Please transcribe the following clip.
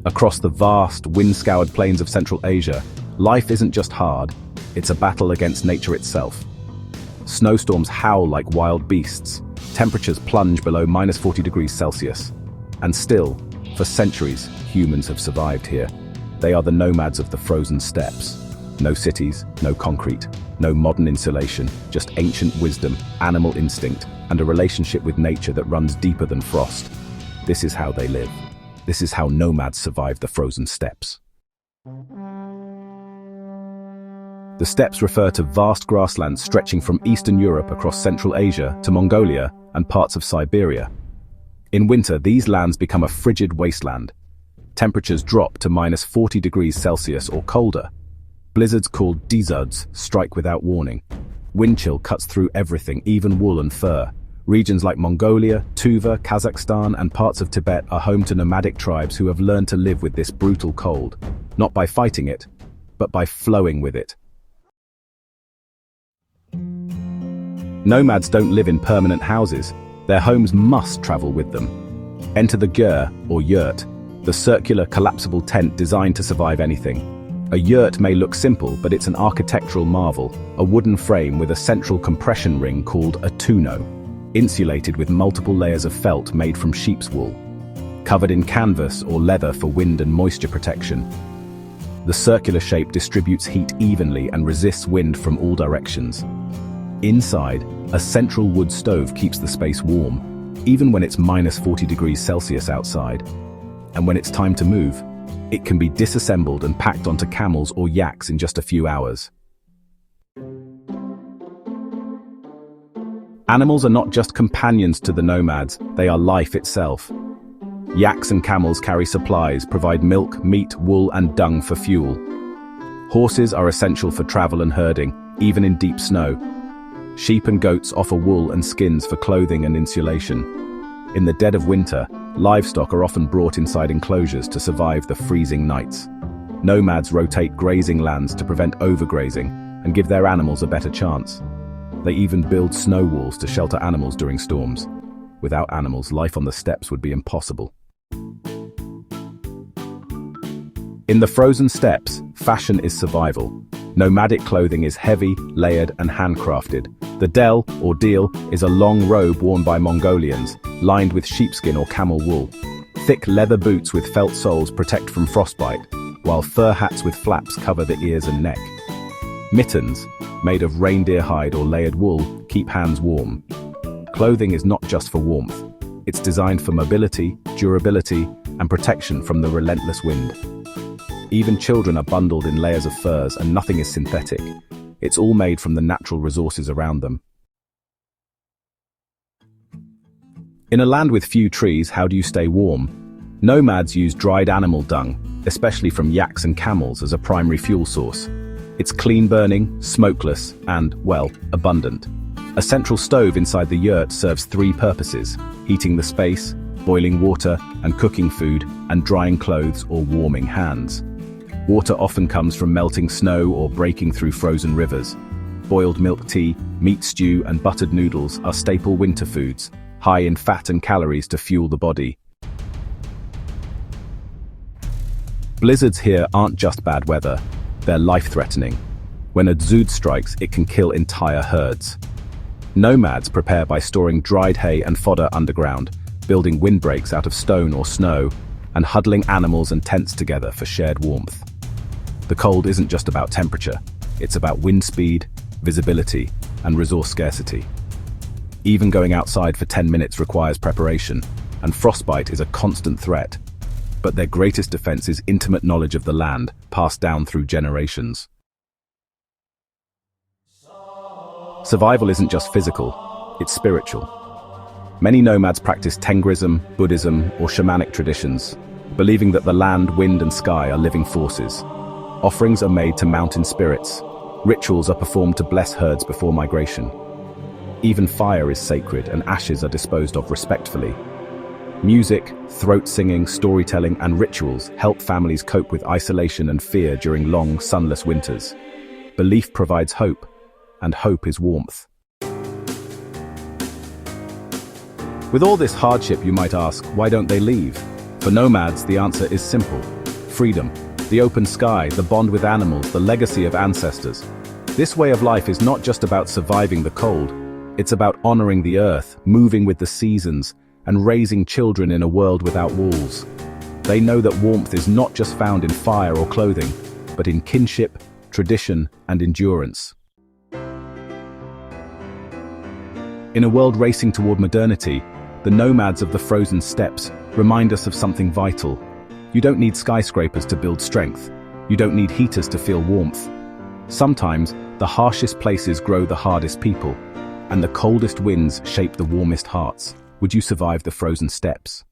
Across the vast, wind-scoured plains of Central Asia, life isn't just hard, it's a battle against nature itself. Snowstorms howl like wild beasts, temperatures plunge below -40 degrees Celsius. And still, for centuries, humans have survived here. They are the nomads of the frozen steppes. No cities, no concrete, no modern insulation, just ancient wisdom, animal instinct, and a relationship with nature that runs deeper than frost. This is how they live. This is how nomads survive the frozen steppes. The steppes refer to vast grasslands stretching from Eastern Europe across Central Asia to Mongolia and parts of Siberia. In winter, these lands become a frigid wasteland. Temperatures drop to -40 degrees Celsius or colder. Blizzards called deserts strike without warning. Wind chill cuts through everything, even wool and fur. Regions like Mongolia, Tuva, Kazakhstan, and parts of Tibet are home to nomadic tribes who have learned to live with this brutal cold, not by fighting it, but by flowing with it. Nomads don't live in permanent houses. Their homes must travel with them. Enter the gyr, or yurt, the circular, collapsible tent designed to survive anything. A yurt may look simple, but it's an architectural marvel, a wooden frame with a central compression ring called a tonneau, insulated with multiple layers of felt made from sheep's wool, covered in canvas or leather for wind and moisture protection. The circular shape distributes heat evenly and resists wind from all directions. Inside, a central wood stove keeps the space warm, even when it's -40 degrees Celsius outside. And when it's time to move, it can be disassembled and packed onto camels or yaks in just a few hours. Animals are not just companions to the nomads, they are life itself. Yaks and camels carry supplies, provide milk, meat, wool, and dung for fuel. Horses are essential for travel and herding, even in deep snow. Sheep and goats offer wool and skins for clothing and insulation. In the dead of winter, livestock are often brought inside enclosures to survive the freezing nights. Nomads rotate grazing lands to prevent overgrazing and give their animals a better chance. They even build snow walls to shelter animals during storms. Without animals, life on the steppes would be impossible. In the frozen steppes, fashion is survival. Nomadic clothing is heavy, layered, and handcrafted. The del, or deal, is a long robe worn by Mongolians, lined with sheepskin or camel wool. Thick leather boots with felt soles protect from frostbite, while fur hats with flaps cover the ears and neck. Mittens, made of reindeer hide or layered wool, keep hands warm. Clothing is not just for warmth. It's designed for mobility, durability, and protection from the relentless wind. Even children are bundled in layers of furs, and nothing is synthetic. It's all made from the natural resources around them. In a land with few trees, how do you stay warm? Nomads use dried animal dung, especially from yaks and camels, as a primary fuel source. It's clean-burning, smokeless, and, well, abundant. A central stove inside the yurt serves three purposes: heating the space, boiling water, and cooking food, and drying clothes or warming hands. Water often comes from melting snow or breaking through frozen rivers. Boiled milk tea, meat stew, and buttered noodles are staple winter foods, high in fat and calories to fuel the body. Blizzards here aren't just bad weather, they're life-threatening. When a dzud strikes, it can kill entire herds. Nomads prepare by storing dried hay and fodder underground, building windbreaks out of stone or snow, and huddling animals and tents together for shared warmth. The cold isn't just about temperature, it's about wind speed, visibility, and resource scarcity. Even going outside for 10 minutes requires preparation, and frostbite is a constant threat. But their greatest defense is intimate knowledge of the land, passed down through generations. Survival isn't just physical, it's spiritual. Many nomads practice Tengrism, Buddhism, or shamanic traditions, believing that the land, wind, and sky are living forces. Offerings are made to mountain spirits. Rituals are performed to bless herds before migration. Even fire is sacred, and ashes are disposed of respectfully. Music, throat singing, storytelling, and rituals help families cope with isolation and fear during long, sunless winters. Belief provides hope, and hope is warmth. With all this hardship, you might ask, why don't they leave? For nomads, the answer is simple. Freedom. The open sky, the bond with animals, the legacy of ancestors. This way of life is not just about surviving the cold. It's about honoring the earth, moving with the seasons, and raising children in a world without walls. They know that warmth is not just found in fire or clothing, but in kinship, tradition, and endurance. In a world racing toward modernity, the nomads of the frozen steppes remind us of something vital. You don't need skyscrapers to build strength. You don't need heaters to feel warmth. Sometimes, the harshest places grow the hardest people, and the coldest winds shape the warmest hearts. Would you survive the frozen steppes?